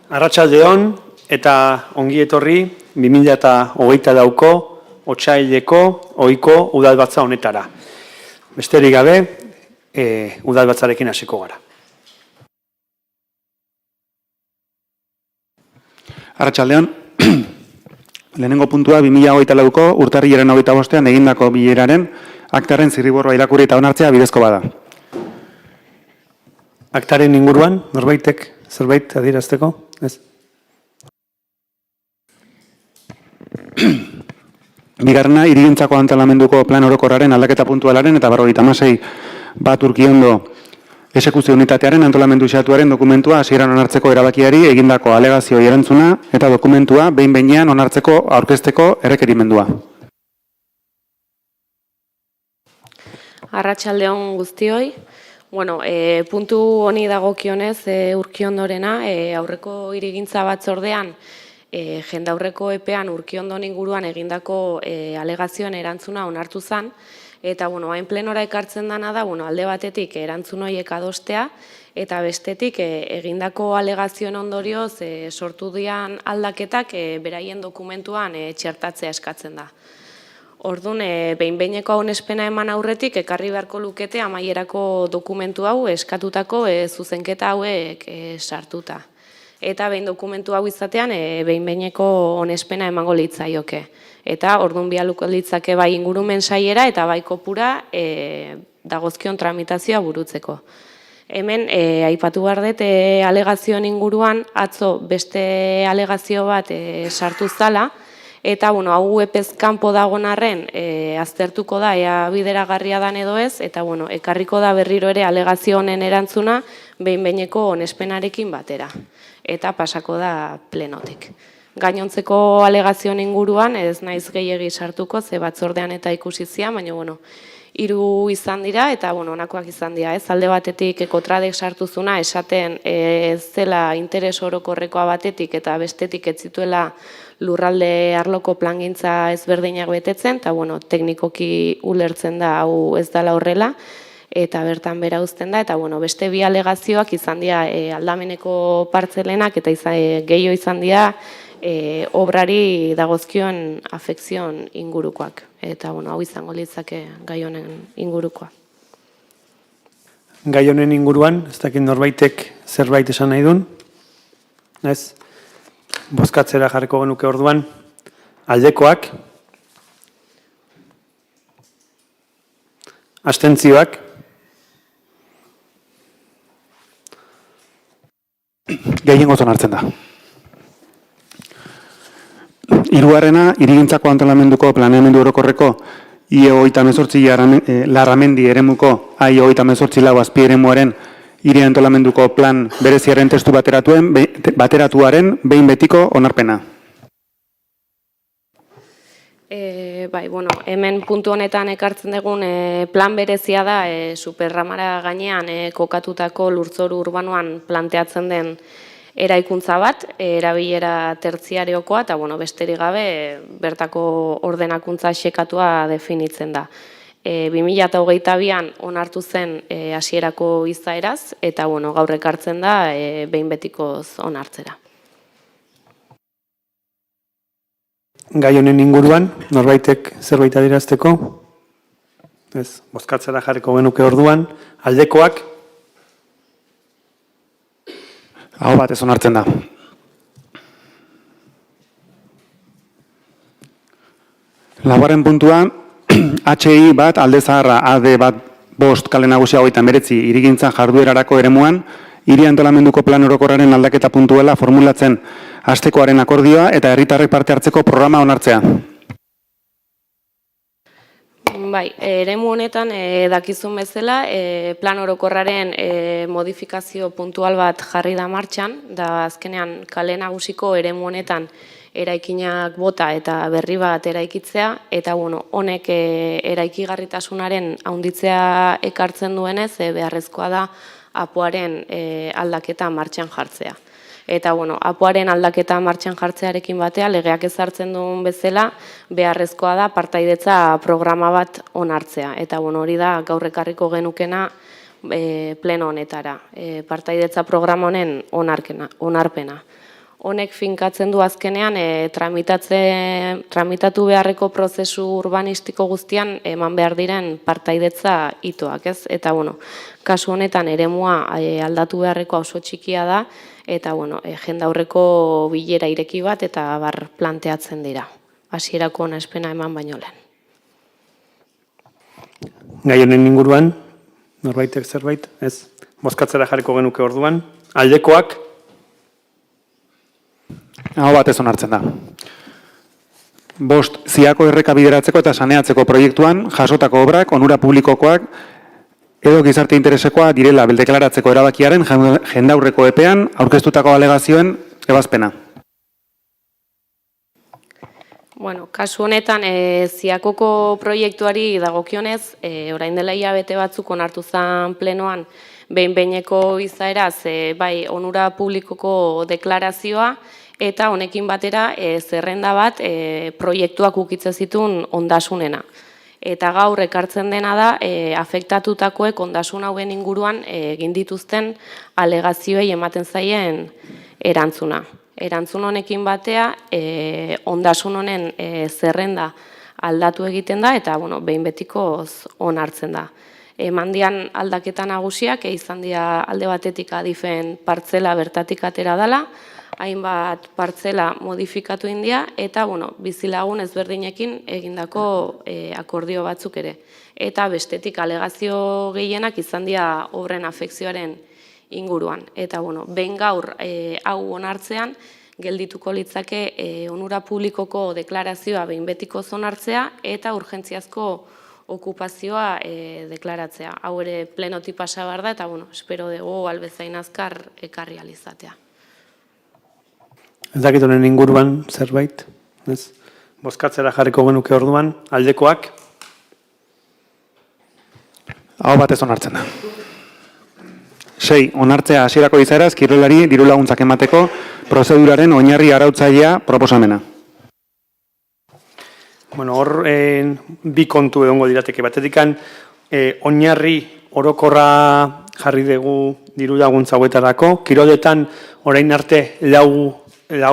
Arratsaldeon eta ongi etorri 2022ko otsaileko ohiko udalbatza honetara. Besterik gabe, udalbatzarekin hasiko gara. Arratsaldeon, lehenengo puntua 2024ko urtarrilaren 25ean egindako bileraren aktaren zirriborroa irakurri eta onartzea bidezko bada. Aktaren inguruan, norbaitek zerbait adierazteko? Ez. Bigarrena, hirigintzako antolamenduko plan orokorraren aldaketa puntualaren eta 56 Urkiondo exekuzio unitatearen antolamendu xatuaren dokumentua hasieran onartzeko erabakiari egindako alegazio erantzuna eta dokumentua behin-behinean onartzeko aurkezteko errekerimendua. Arratsaldeon guztioi. Puntu honi dagokionez Urkiondorena, aurreko hirigintza batzordean, jendaurreko epean Urkiondon inguruan egindako alegazioen erantzuna onartu zen, eta hain plenora ekartzen dana da, alde batetik erantzun horiek adostea, eta bestetik egindako alegazioen ondorioz sortu dian aldaketak beraien dokumentuan txertatzea eskatzen da. Orduan, behin-behineko onespena eman aurretik, ekarri beharko lukete amaierako dokumentu hau eskatutako zuzenketa hauek sartuta. Eta behin dokumentu hau izatean, behin-behineko onespena emango litzaioke. Eta orduan bialuko litzake bai ingurumen saiera eta bai kopura dagozkion tramitazioa burutzeko. Hemen, aipatu behar dut, alegazioen inguruan, atzo beste alegazio bat sartu zala, eta hau epez kanpo dagoen arren aztertuko da ea bideragarria dan edo ez, eta ekarriko da berriro ere alegazio honen erantzuna behin-behineko onespenarekin batera, eta pasako da plenotik. Gainontzeko alegazioen inguruan ez naiz gehiegi sartuko, ze batzordean eta ikusi zian, baina 3 izan dira, eta honakoak izan dira. Alde batetik ekotradek sartuzuna esaten ez zela interes orokorrekoa batetik eta bestetik ez zituela lurralde arloko plangintza ezberdinak betetzen, eta teknikoki ulertzen da hau ez dela horrela, eta bertan bera uzten da, eta beste bi alegazioak izan dira aldameneko partzelenak, eta gehiago izan dira obrari dagozkion afekzion ingurukoak. Eta hau izango litzake gai honen ingurukoa. Gai honen inguruan, ez dakit norbaitek zerbait esan nahi duen? Ez? Bozkatzera jarriko genuke orduan. Aldekoak? Abstentzioak? Gehiengoz onartzen da. Hirugarrena, hirigintzako antolamenduko planeamendu orokorreko I28 Larramendi eremuko I28 azpi eremuaren hiri antolamenduko plan bereziaren testu bateratuaren behin betiko onarpena. Hemen puntu honetan ekartzen dugun plan berezia da superramara gainean kokatutako lurzoru urbanoan planteatzen den eraikuntza bat, erabilera tertziariokoa, eta besterik gabe bertako ordenakuntza xekatua definitzen da. 2022an onartu zen hasierako izaeraz, eta gaur ekartzen da behin betikoz onartzera. Gai honen inguruan, norbaitek zerbait adierazteko? Ez, bozkatzera jarriko genuke orduan. Aldekoak? Aho batez onartzen da. Laugarren puntua, HI bat alde zaharra AD bat 5 kale nagusia 39 hirigintzan jarduerarako eremuan, hiri antolamenduko plan orokorraren aldaketa puntuela formulatzen hastekoaren akordioa eta herritarrek parte hartzeko programa onartzea. Eremu honetan dakizun bezala, plan orokorraren modifikazio puntual bat jarri da martxan, da azkenean kale nagusiko eremu honetan eraikinak bota eta berri bat eraikitzea, eta honek eraikigarritasunaren handitzea ekartzen duenez, beharrezkoa da apoaren aldaketa martxan jartzea. Eta, apoaren aldaketa martxan jartzearekin batea, legeak ezartzen duen bezala, beharrezkoa da partaidetza programa bat onartzea. Eta, hori da gaur ekarriko genukena pleno honetara. Partaidetza programa honen onarpena. Honek finkatzen du azkenean tramitatu beharreko prozesu urbanistiko guztian eman behar diren partaidetza itoak, ez? Eta, kasu honetan eremua aldatu beharreko oso txikia da, eta, jendaurreko bilera ireki bat eta bar planteatzen dira. Hasierako onespena eman baino lehen. Gai honen inguruan, norbaitek zerbait, ez? Bozkatzera jarriko genuke orduan. Aldekoak? Aho batez onartzen da. 5. Ziako erreka bideratzeko eta saneatzeko proiektuan jasotako obrak, onura publikokoak edo gizarte interesekoa direla deklaratzeko erabakiaren jendaurreko epean aurkeztutako alegazioen ebazpena. Kasu honetan, Ziakoko proiektuari dagokionez, orain dela hilabete batzuk onartu zen plenoan behin-behineko izaeraz, bai, onura publikoko deklarazioa, eta honekin batera zerrenda bat proiektuak ukitzen zituen ondasunena. Eta gaur ekartzen dena da, afektatutakoek ondasun hauen inguruan egin dituzten alegazioei ematen zaien erantzuna. Erantzun honekin batea, ondasun honen zerrenda aldatu egiten da, eta behin betikoz onartzen da. Emandian aldaketa nagusiak, izan dira alde batetik adifen partzela bertatik atera dela, hainbat partzela modifikatu india, eta bizilagun ezberdinekin egindako akordio batzuk ere. Eta bestetik alegazio gehienak izan dira obren afekzioaren inguruan. Eta behin gaur hau onartzean, geldituko litzake onura publikoko deklarazioa behin betiko onartzea eta urgentziazko okupazioa deklaratzea. Hau ere plenoti pasa behar da, eta espero dugu albezain azkar ekarri alizatea. Ez dakit honen inguruan zerbait, ez? Bozkatzera jarriko genuke orduan, aldekoak? Aho batez onartzen da. 6. Onartzea hasierako izaeraz kirolari diru laguntzak emateko prozeduraren oinarri arautzailea proposamena. Hor bi kontu egongo dirateke batetikan, oinarri orokorra jarri dugu diru laguntza hauetarako. Kiroletan orain arte lau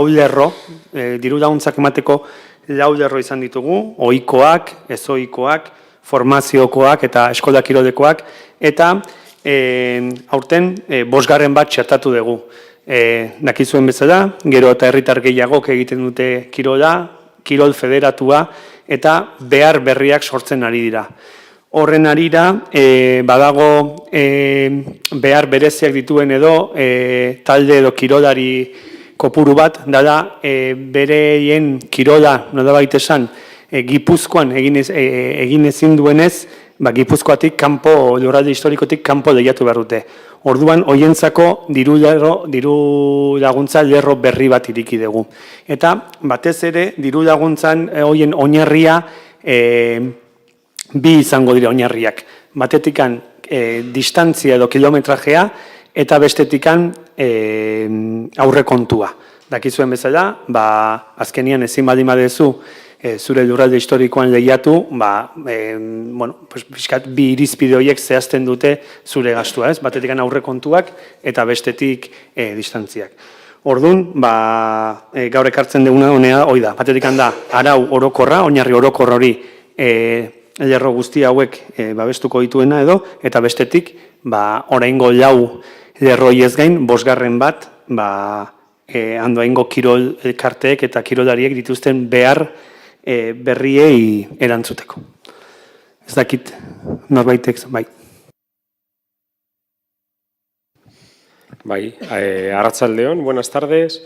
lerro, diru laguntzak emateko lau lerro izan ditugu, ohikoak, ez ohikoak, formaziokoak eta eskola kirolekoak, eta aurten 5. bat txertatu dugu. Dakizuen bezala, gero eta herritar gehiagok egiten dute kirola, kirol federatua, eta behar berriak sortzen ari dira. Horren arira, badago behar bereziak dituen edo talde edo kirolari kopuru bat, dada bereien kirola, nolabait esan, Gipuzkoan egin ezin duenez, Gipuzkoatik kanpo, lurralde historikotik kanpo lehiatu behar dute. Orduan, hoientzako diru laguntza lerro berri bat iriki dugu. Eta, batez ere, diru laguntzan hoien oinarria, bi izango dira oinarriak. Batetikan distantzia edo kilometrajea, eta bestetikan aurrekontua. Dakizuen bezala, azkenian ezin baldin badezu, zure lurralde historikoan lehiatu, bi irizpide horiek zehazten dute zure gastua, ez? Batetikan aurrekontuak eta bestetik distantziak. Orduan, gaur ekartzen duguna honea hoi da. Batetikan da, arau orokorra, oinarri orokor hori lerro guzti hauek babestuko dituena edo, eta bestetik, oraingo lau lerroi ez gain, 5. bat, handoaingo kirol elkarteek eta kirolariek dituzten behar berriei erantzuteko. Ez dakit, norbaitek, bai. Arratsaldeon, buenas tardes.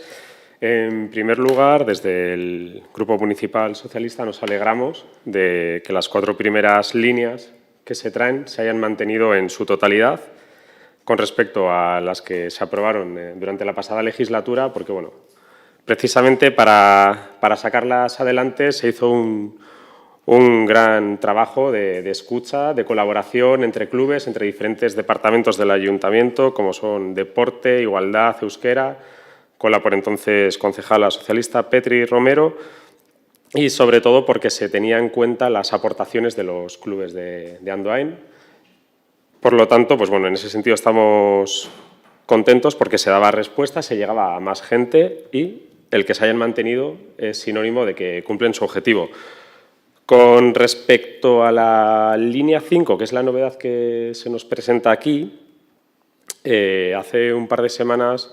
En primer lugar, desde el Grupo Municipal Socialista nos alegramos de que las 4 primeras líneas que se traen se hayan mantenido en su totalidad con respecto a las que se aprobaron durante la pasada legislatura, porque, precisamente para sacarlas adelante se hizo un gran trabajo de escucha, de colaboración entre clubes, entre diferentes departamentos del ayuntamiento, como son Deporte, Igualdad, Euskera, con la por entonces concejala socialista Petri Romero, y sobre todo porque se tenía en cuenta las aportaciones de los clubes de Andoain. Por lo tanto, en ese sentido estamos contentos porque se daba respuesta, se llegaba a más gente y el que se hayan mantenido es sinónimo de que cumplen su objetivo. Con respecto a la línea 5, que es la novedad que se nos presenta aquí, hace un par de semanas,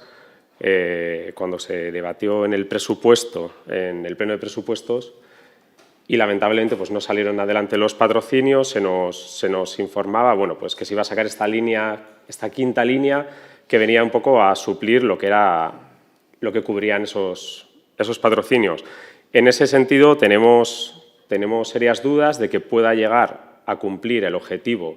cuando se debatió en el presupuesto, en el pleno de presupuestos, y lamentablemente pues, no salieron adelante los patrocinios, se nos informaba bueno, pues, que se iba a sacar esta quinta línea, que venía un poco a suplir lo que cubrían esos patrocinios. En ese sentido, tenemos serias dudas de que pueda llegar a cumplir el objetivo,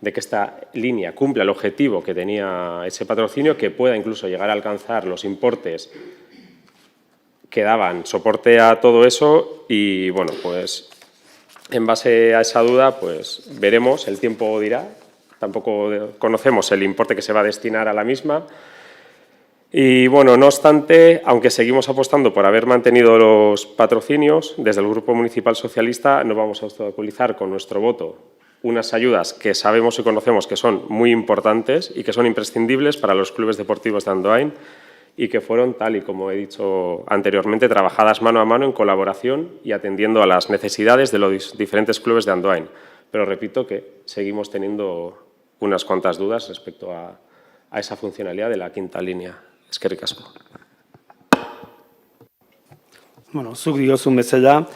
de que esta línea cumpla el objetivo que tenía ese patrocinio, que pueda incluso llegar a alcanzar los importes que daban soporte a todo eso y, bueno, pues en base a esa duda, pues veremos, el tiempo dirá. Tampoco conocemos el importe que se va a destinar a la misma. Y, bueno, no obstante, aunque seguimos apostando por haber mantenido los patrocinios, desde el Grupo Municipal Socialista no vamos a obstaculizar con nuestro voto unas ayudas que sabemos y conocemos que son muy importantes y que son imprescindibles para los clubes deportivos de Andoain y que fueron, tal y como he dicho anteriormente, trabajadas mano a mano en colaboración y atendiendo a las necesidades de los diferentes clubes de Andoain. Pero repito que seguimos teniendo unas cuantas dudas respecto a esa funcionalidad de la quinta línea. Eskerrik asko. Bueno, zuk diozun bezala,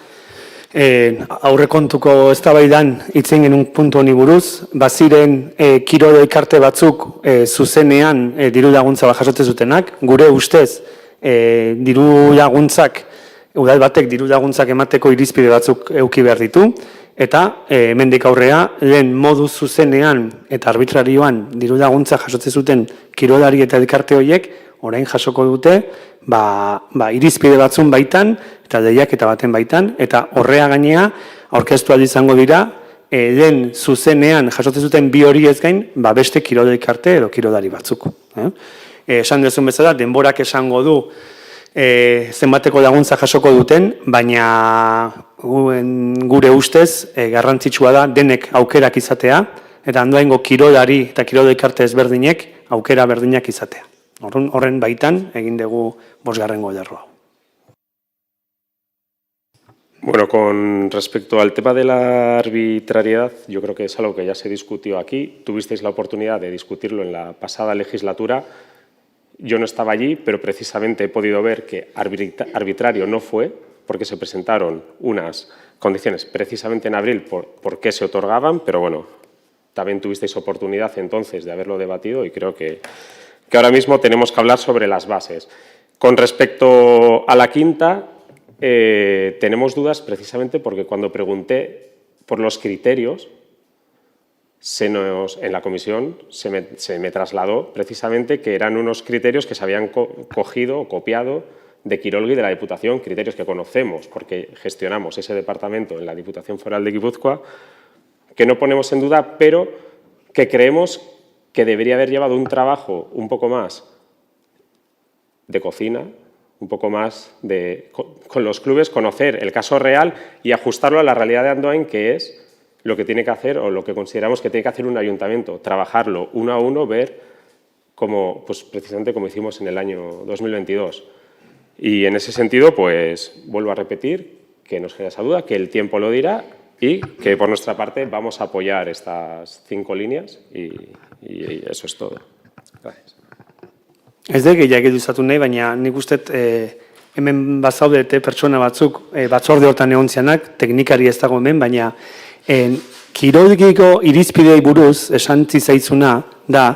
aurrekontuko eztabaidan hitz egin genuen puntu honi buruz, baziren kirol elkarte batzuk zuzenean diru laguntza bat jasotzen zutenak, gure ustez diru laguntzak, udal batek diru laguntzak emateko irizpide batzuk eduki behar ditu, eta hemendik aurrea lehen modu zuzenean eta arbitrarioan diru laguntza jasotzen zuten kirolari eta elkarte horiek, orain jasoko dute, irizpide batzun baitan, eta lehiaketa baten baitan, eta horrea gainea, aurkeztu ahal izango dira, lehen zuzenean jasotzen zuten bi hori ez gain, beste kirol elkarte edo kirolari batzuk. Esan duzun bezala, denborak esango du zenbateko laguntza jasoko duten, baina gure ustez garrantzitsua da denek aukerak izatea, eta Andoaingo kirolari eta kirol elkarte ezberdinek aukera berdinak izatea. Horren baitan egin dugu 5. lerroa. Bueno, con respecto al tema de la arbitrariedad, yo creo que es algo que ya se discutió aquí. Tuvisteis la oportunidad de discutirlo en la pasada legislatura. Yo no estaba allí, pero precisamente he podido ver que arbitrario no fue, porque se presentaron unas condiciones precisamente en abril por qué se otorgaban, pero bueno, también tuvisteis oportunidad entonces de haberlo debatido y creo que ahora mismo tenemos que hablar sobre las bases. Con respecto a la quinta, tenemos dudas precisamente porque cuando pregunté por los criterios, en la comisión se me trasladó precisamente que eran unos criterios que se habían cogido o copiado de Kirolgi de la Diputación, criterios que conocemos porque gestionamos ese departamento en la Diputación Foral de Guipúzcoa, que no ponemos en duda, pero que creemos que debería haber llevado un trabajo un poco más de cocina, un poco más con los clubes, conocer el caso real y ajustarlo a la realidad de Andoain, que es lo que tiene que hacer o lo que consideramos que tiene que hacer un ayuntamiento, trabajarlo uno a uno, ver cómo, pues precisamente como hicimos en el año 2022. Y en ese sentido, pues vuelvo a repetir que nos genera esa duda, que el tiempo lo dirá y que por nuestra parte vamos a apoyar estas 5 líneas y eso es todo. Gracias. Ez da gehiago izatu nahi, baina nik uste hemen bazaudete pertsona batzuk batzorde hortan egon zianak, teknikari ez dago hemen, baina kirolgiko irizpidei buruz esan zitzaizuna da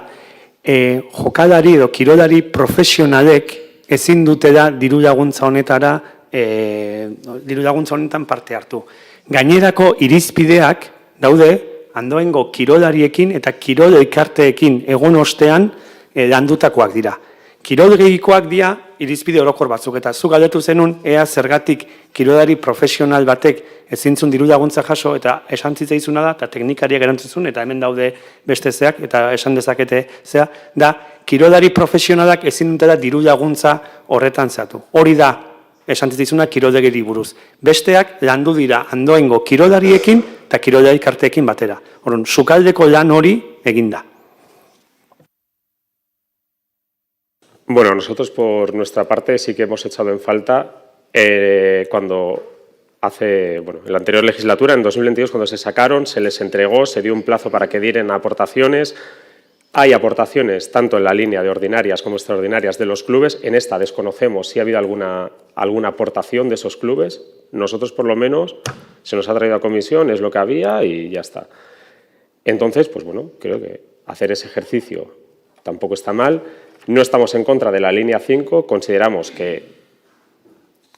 jokalari edo kirolari profesionalek ezin dute da diru laguntza honetara, diru laguntza honetan parte hartu. Gainerako irizpideak daude Andoaingo kirolariekin eta kirol elkarteekin egon ostean landutakoak dira. Kirolgikoak dira irizpide orokor batzuk, eta zu galdetu zenun ea zergatik kirolari profesional batek ezintzun diru laguntza jaso, eta esan zitzaizuna da, eta teknikariak erantzuzun, eta hemen daude beste zeak, eta esan dezakete zea, da kirolari profesionalak ezin dutela diru laguntza horretan zeatu. Hori da, esan zitzaizuna kiroldegiri buruz. Besteak landu dira Andoaingo kirolariekin eta kirolari karteekin batera. Orduan, sukaldeko lan hori eginda. Bueno, nosotros por nuestra parte sí que hemos echado en falta cuando en la anterior legislatura, en 2022, cuando se sacaron, se les entregó, se dio un plazo para que dieran aportaciones. Hay aportaciones tanto en la línea de ordinarias como extraordinarias de los clubes. En esta desconocemos si ha habido alguna aportación de esos clubes. Nosotros, por lo menos, se nos ha traído a comisión, es lo que había y ya está. Entonces, pues bueno, creo que hacer ese ejercicio tampoco está mal. No estamos en contra de la línea 5. Consideramos que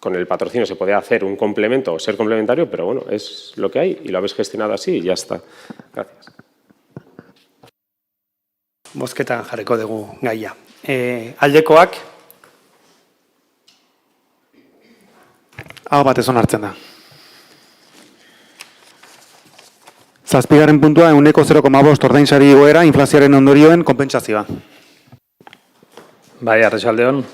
con el patrocinio se puede hacer un complemento o ser complementario, pero bueno, es lo que hay y lo habéis gestionado así y ya está. Gracias. Bozketan jarriko dugu gaia. Aldekoak, Aho batez onartzen da. 7. puntua, 0,5 ordainsari igoera inflazioaren ondorioen konpentsazioa. Bai, arratsaldeon.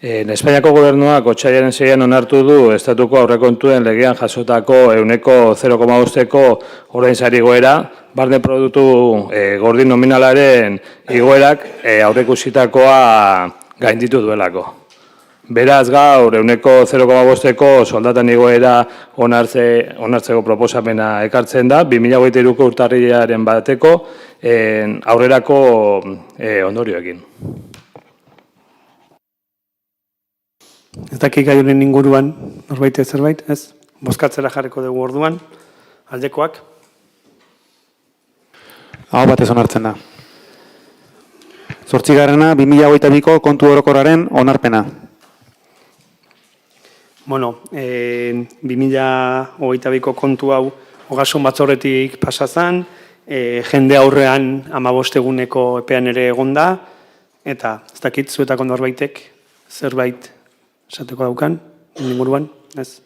Espainiako gobernuak otsailaren 6an onartu du estatuko aurrekontuen legean jasotako 0,5ko ordainsari igoera, barne produktu gordin nominalaren igoerak aurreikusitakoa gainditu duelako. Beraz, gaur 0,5ko soldatan igoera onartzeko proposamena ekartzen da, 2023ko urtarrilaren bateko aurrerako ondorioekin. ez dakik gai honen inguruan, norbait zerbait, ez? Bozkatzera jarriko dugu orduan, aldekoak. Aho batez onartzen da. 8. 2022ko kontu orokorraren onarpena. Bueno, 2022ko kontu hau ogasun batzorretik pasazan, jende aurrean 15 eguneko epean ere egonda, eta ez dakit zuetako norbaitek zerbait esateko daukan, inguruan, ez?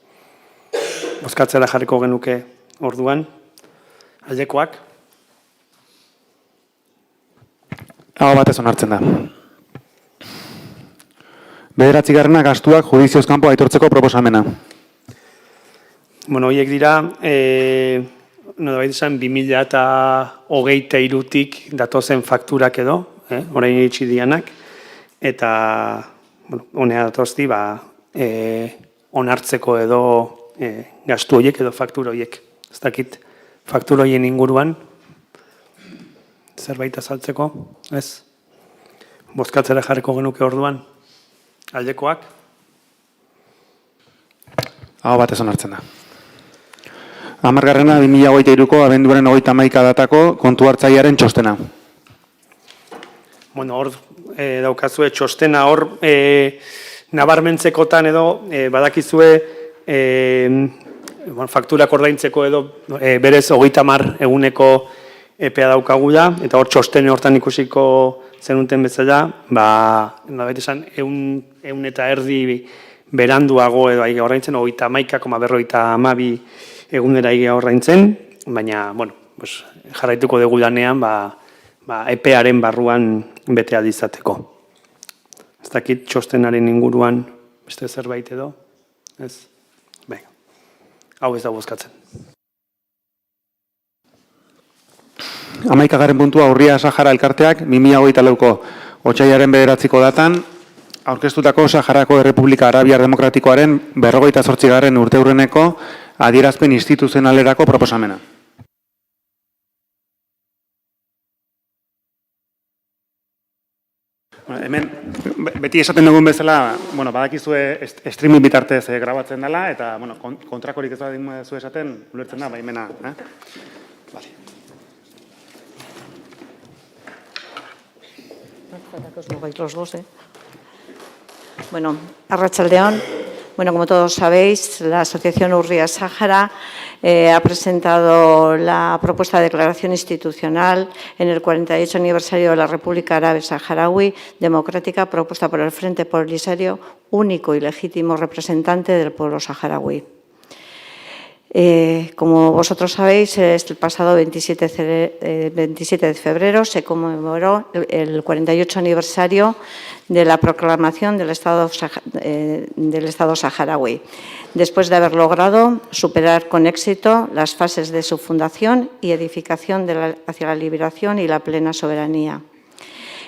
Bozkatzera jarriko genuke orduan, aldekoak. Aho batez onartzen da. 9. gastuak judiziozz kanpo aitortzeko proposamena. Bueno, horiek dira, nolabait esan 2023tik datozen fakturak edo, orain iritsi dianak, eta honea datozti, onartzeko edo gastu horiek edo faktura horiek. Ez dakit, faktura horien inguruan, zerbait azaltzeko, ez? Bozkatzera jarriko genuke orduan, aldekoak. Aho batez onartzen da. 10. 2023ko abenduaren 31 datako kontu hartzailearen txostena. Bueno, hor daukazue txostena hor nabarmentzekotan edo badakizue fakturak ordaintzeko edo berez 30 eguneko epea daukagu da, eta hor txostene hortan ikusiko zenuten bezala, nolabait esan, 150 beranduago edo aige ordaintzen, 31,52 egunera aige ordaintzen, baina, bueno, jarraituko dugu lanean, epearen barruan bete izateko. Ez dakit txostenaren inguruan beste zerbait edo, ez? Venga, hau ez da bozkatzen. 11. puntua, Urria Sahara elkarteak 2024ko otsailaren 9ko datan aurkeztutako Saharako Errepublika Arabiar Demokratikoaren 58. urteurreneko adierazpen instituzionalerako proposamena. Hemen, beti esaten dugun bezala, badakizue streaming bitartez grabatzen dela, eta kontrakorik ez da zu esaten, ulertzen da, baimena. Bueno, arratsaldeon. Bueno, como todos sabéis, la Asociación Urria Sahara ha presentado la propuesta de declaración institucional en el 48 aniversario de la República Árabe Saharaui Democrática, propuesta por el Frente Polisario, único y legítimo representante del pueblo saharaui. Como vosotros sabéis, el pasado 27 de febrero se conmemoró el 48 aniversario de la proclamación del Estado saharaui, después de haber logrado superar con éxito las fases de su fundación y edificación hacia la liberación y la plena soberanía.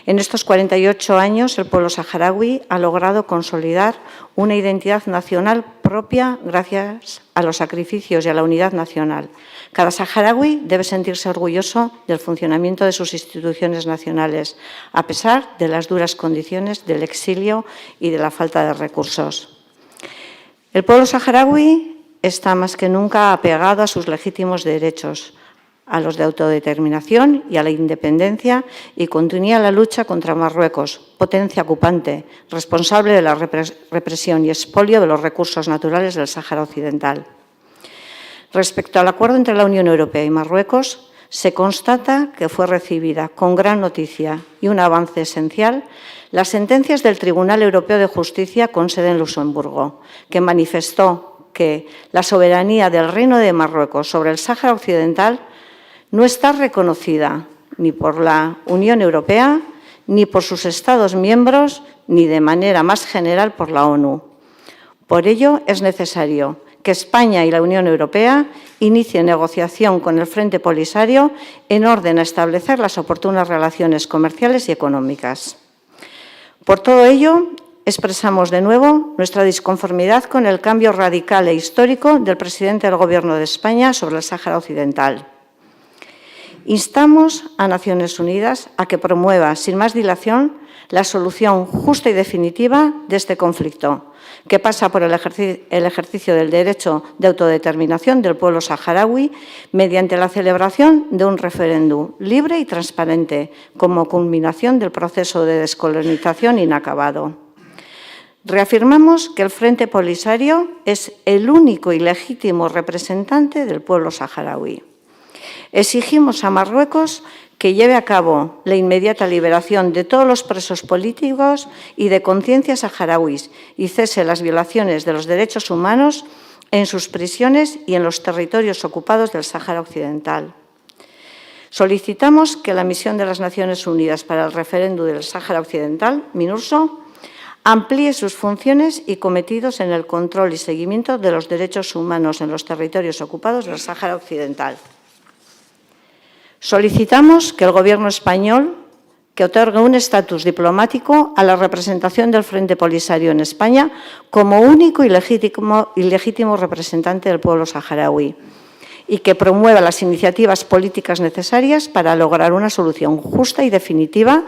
En estos 48 años, el pueblo saharaui ha logrado consolidar una identidad nacional propia gracias a los sacrificios y a la unidad nacional. Cada saharaui debe sentirse orgulloso del funcionamiento de sus instituciones nacionales, a pesar de las duras condiciones del exilio y de la falta de recursos. El pueblo saharaui está más que nunca apegado a sus legítimos derechos, a los de autodeterminación y a la independencia, y continúa la lucha contra Marruecos, potencia ocupante, responsable de la represión y expolio de los recursos naturales del Sáhara Occidental. Respecto al acuerdo entre la Unión Europea y Marruecos, se constata que fue recibida con gran noticia y un avance esencial las sentencias del Tribunal Europeo de Justicia con sede en Luxemburgo, que manifestó que la soberanía del Reino de Marruecos sobre el Sáhara Occidental no está reconocida ni por la Unión Europea, ni por sus Estados miembros, ni de manera más general por la ONU. Por ello, es necesario que España y la Unión Europea inicien negociación con el Frente Polisario en orden a establecer las oportunas relaciones comerciales y económicas. Por todo ello, expresamos de nuevo nuestra disconformidad con el cambio radical e histórico del presidente del Gobierno de España sobre el Sáhara Occidental. Instamos a Naciones Unidas a que promueva, sin más dilación, la solución justa y definitiva de este conflicto, que pasa por el ejercicio del derecho de autodeterminación del pueblo saharaui mediante la celebración de un referéndum libre y transparente como culminación del proceso de descolonización inacabado. Reafirmamos que el Frente Polisario es el único y legítimo representante del pueblo saharaui. Exigimos a Marruecos que lleve a cabo la inmediata liberación de todos los presos políticos y de conciencia saharauis y cese las violaciones de los derechos humanos en sus prisiones y en los territorios ocupados del Sáhara Occidental. Solicitamos que la misión de las Naciones Unidas para el referéndum del Sáhara Occidental, MINURSO, amplíe sus funciones y cometidos en el control y seguimiento de los derechos humanos en los territorios ocupados del Sáhara Occidental. Solicitamos que el Gobierno español que otorgue un estatus diplomático a la representación del Frente Polisario en España como único y legítimo representante del pueblo saharaui y que promueva las iniciativas políticas necesarias para lograr una solución justa y definitiva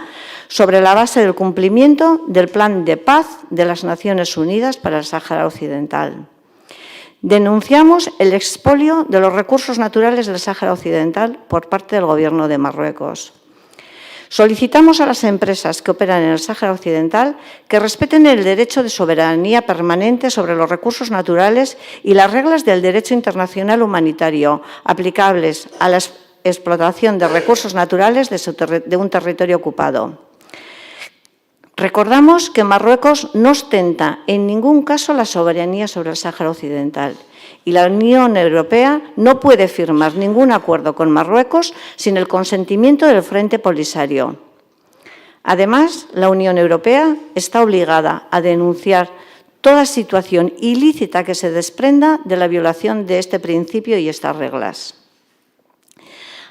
sobre la base del cumplimiento del Plan de Paz de las Naciones Unidas para el Sáhara Occidental. Denunciamos el expolio de los recursos naturales del Sáhara Occidental por parte del Gobierno de Marruecos. Solicitamos a las empresas que operan en el Sáhara Occidental que respeten el derecho de soberanía permanente sobre los recursos naturales y las reglas del derecho internacional humanitario aplicables a la explotación de recursos naturales de un territorio ocupado. Recordamos que Marruecos no ostenta en ningún caso la soberanía sobre el Sáhara Occidental y la Unión Europea no puede firmar ningún acuerdo con Marruecos sin el consentimiento del Frente Polisario. Además, la Unión Europea está obligada a denunciar toda situación ilícita que se desprenda de la violación de este principio y estas reglas.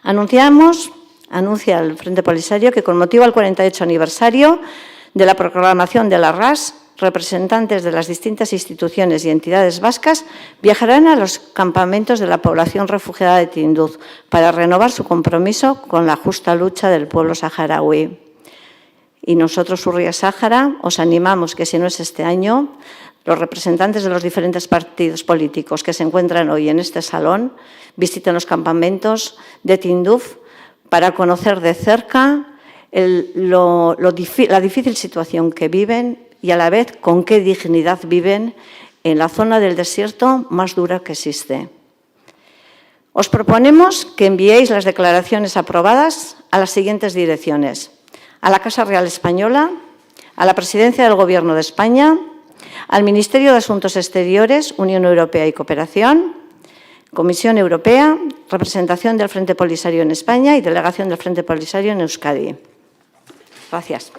Anuncia el Frente Polisario que con motivo del 48 aniversario de la proclamación de la RAS, representantes de las distintas instituciones y entidades vascas viajarán a los campamentos de la población refugiada de Tinduf para renovar su compromiso con la justa lucha del pueblo saharaui. Y nosotros, Urria Sáhara, os animamos que si no es este año, los representantes de los diferentes partidos políticos que se encuentran hoy en este salón visiten los campamentos de Tinduf para conocer de cerca la difícil situación que viven y a la vez con qué dignidad viven en la zona del desierto más dura que existe. Os proponemos que enviéis las declaraciones aprobadas a las siguientes direcciones: a la Casa Real Española, a la Presidencia del Gobierno de España, al Ministerio de Asuntos Exteriores, Unión Europea y Cooperación, Comisión Europea, representación del Frente Polisario en España y delegación del Frente Polisario en Euskadi. Gracias.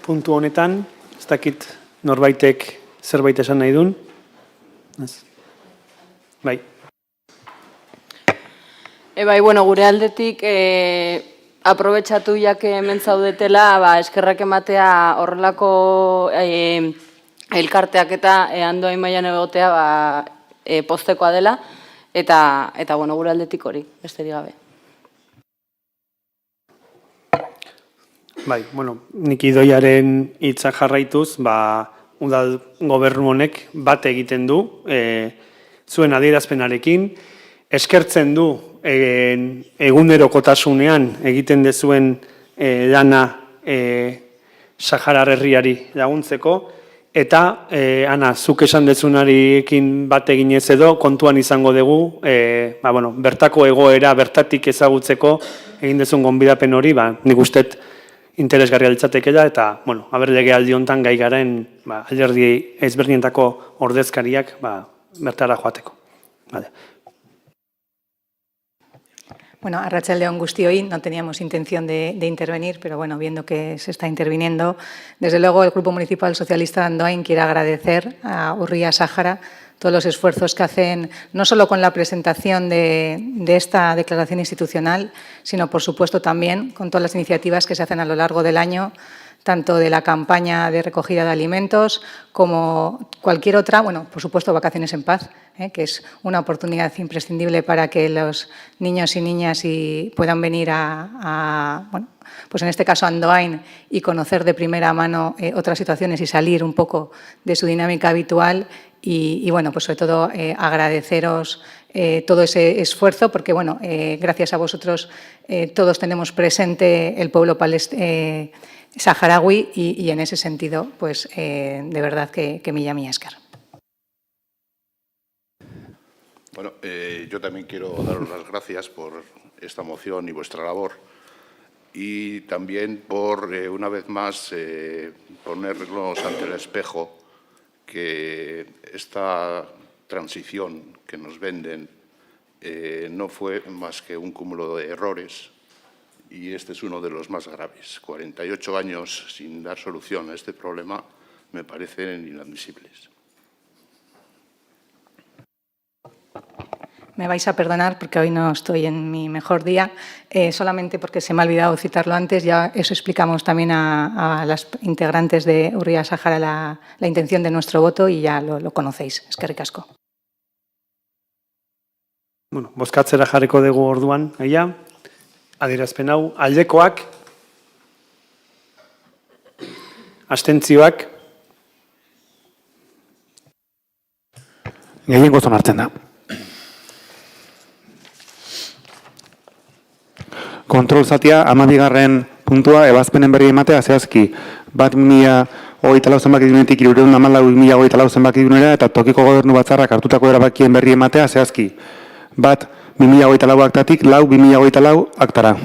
Puntu honetan, ez dakit norbaitek zerbait esan nahi dun? Bai. Bai, bueno, gure aldetik aprobetxatu jake hemen zaudetela, eskerrak ematea horrelako elkarteak eta Andoain mailan egotea poztekoa dela, eta bueno, gure aldetik hori, besterik gabe. Bai, bueno, nik Idoiaren hitzak jarraituz, udal gobernu honek bat egiten du, zuen adierazpenarekin, eskertzen du egunerokotasunean egiten dezuen lana Saharar herriari laguntzeko, eta, Ana, zuk esan dezunariekin bat eginez edo, kontuan izango dugu, bertako egoera, bertatik ezagutzeko egin dezun gonbidapen hori, nik ustet interesgarria litzatekeela, eta, lege aldi hontan gai garen alderdi ezberdinetako ordezkariak bertara joateko. Bueno, arratsalde-on guztioi, no teníamos intención de intervenir, pero bueno, viendo que se está interviniendo, desde luego el Grupo Municipal Socialista de Andoain quiere agradecer a Urría Sahara todos los esfuerzos que hacen, no solo con la presentación de esta declaración institucional, sino, por supuesto, también con todas las iniciativas que se hacen a lo largo del año, tanto de la campaña de recogida de alimentos como cualquier otra, por supuesto, Vacaciones en Paz, que es una oportunidad imprescindible para que los niños y niñas puedan venir pues en este caso a Andoain y conocer de primera mano otras situaciones y salir un poco de su dinámica habitual y pues sobre todo agradeceros todo ese esfuerzo porque, gracias a vosotros todos tenemos presente el pueblo saharaui y en ese sentido, pues de verdad que milla esker. Bueno, yo también quiero daros las gracias por esta moción y vuestra labor y también por, una vez más, ponernos ante el espejo que esta transición que nos venden no fue más que un cúmulo de errores y este es uno de los más graves. 48 años sin dar solución a este problema me parecen inadmisibles. Me vais a perdonar porque hoy no estoy en mi mejor día, solamente porque se me ha olvidado citarlo antes. Ya eso explicamos también a las integrantes de Urría Sahara la intención de nuestro voto y ya lo conocéis. Eskerrik asko. Bozkatzera jarriko dugu orduan, adierazpen hau, aldekoak, abstentzioak, Gehiengoz onartzen da. Kontrol zatia, 12. puntua, ebazpenen berri ematea, zehazki, 2024 zenbakidunetik 2014 zenbakidunera eta tokiko gobernu batzarrak hartutako erabakien berri ematea, zehazki, 2024 aktatik, 2024 aktara.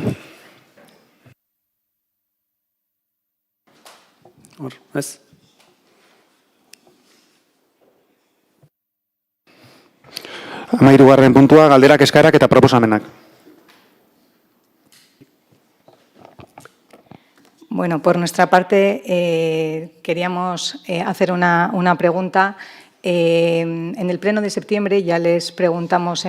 Hor, ez? Amairugarren puntua, galderak, eskaerak eta proposamenak. Bueno, por nuestra parte queríamos hacer una pregunta. En el pleno de septiembre ya les preguntamos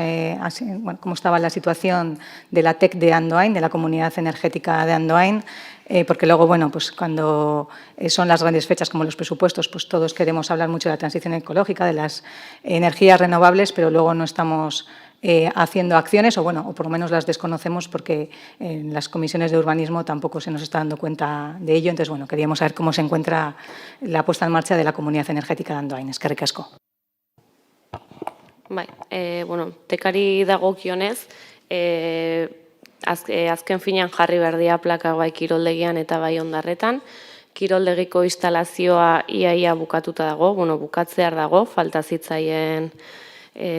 cómo estaba la situación de la TEC de Andoain, de la Comunidad Energética de Andoain, porque luego, pues cuando son las grandes fechas como los presupuestos, pues todos queremos hablar mucho de la transición ecológica, de las energías renovables, pero luego no estamos haciendo acciones, o por lo menos las desconocemos porque en las comisiones de urbanismo tampoco se nos está dando cuenta de ello. Entonces, queríamos saber cómo se encuentra la puesta en marcha de la Comunidad Energética de Andoain. Eskerrik asko. Tekari dagokionez, azken finean jarri berdia plaka bai kiroldegian eta bai ondarretan. Kiroldegiko instalazioa iaia bukatuta dago, bukatzear dago, falta zitzaien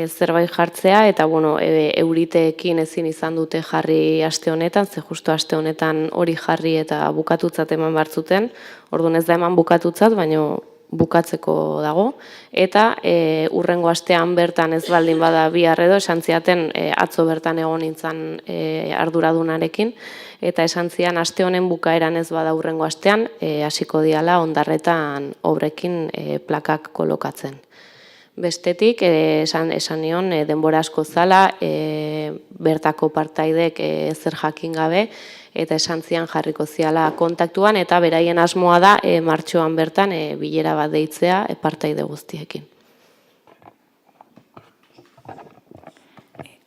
zerbait jartzea, eta euriteekin ezin izan dute jarri aste honetan, ze justu aste honetan hori jarri eta bukatutzat eman bartzuten, orduan ez da eman bukatutzat, baina bukatzeko dago, eta urrengo astean bertan ez baldin bada bihar edo, esan ziaten atzo bertan egon nintzen arduradunarekin, eta esan zian aste honen bukaeran ez bada urrengo astean, hasiko diala ondarretan obrekin plakak kolokatzen. Bestetik, esan nion, denbora asko zala, bertako partaidek zer jakin gabe, eta esan zian jarriko ziala kontaktuan, eta beraien asmoa da martxoan bertan bilera bat deitzea partaide guztiekin.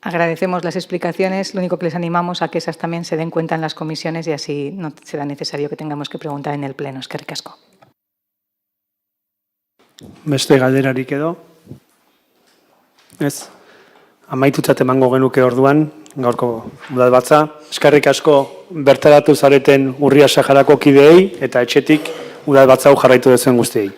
Agradecemos las explicaciones, lo único que les animamos a que esas también se den cuenta en las comisiones y así no será necesario que tengamos que preguntar en el Pleno. Eskerrik asko. Beste galderarik edo? Ez. Amaitutzat emango genuke orduan, gaurko udalbatza. Eskerrik asko bertaratu zareten Urria Saharako kideei eta etxetik udalbatza hau jarraitu dezen guztiei.